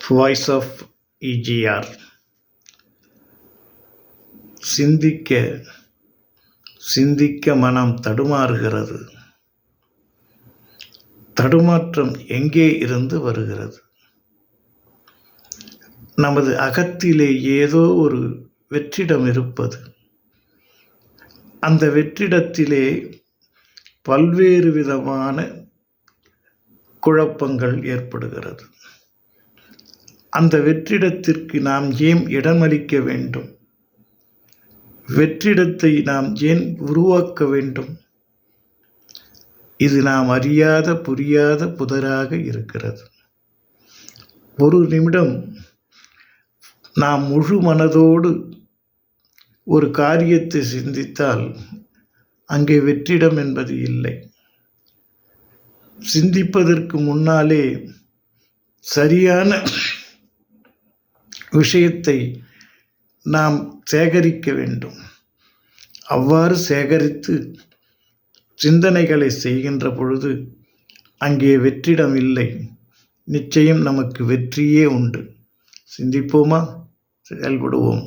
Voice of EGR. சிந்திக்க சிந்திக்க மனம் தடுமாறுகிறது. தடுமாற்றம் எங்கே இருந்து வருகிறது? நமது அகத்திலே ஏதோ ஒரு வெற்றிடம் இருப்பது. அந்த வெற்றிடத்திலே பல்வேறு விதமான குழப்பங்கள் ஏற்படுகிறது. அந்த வெற்றிடத்திற்கு நாம் ஏன் இடமளிக்க வேண்டும்? வெற்றிடத்தை நாம் ஏன் உருவாக்க வேண்டும்? இது நாம் அறியாத புரியாத புதராக இருக்கிறது. ஒரு நிமிடம் நாம் முழு மனதோடு ஒரு காரியத்தை சிந்தித்தால் அங்கே வெற்றிடம் என்பது இல்லை. சிந்திப்பதற்கு முன்னாலே சரியான விஷயத்தை நாம் சேகரிக்க வேண்டும். அவ்வாறு சேகரித்து சிந்தனைகளை செய்கின்ற பொழுது அங்கே வெற்றிடம் இல்லை. நிச்சயம் நமக்கு வெற்றியே உண்டு. சிந்திப்போமா? செயல்படுவோம்.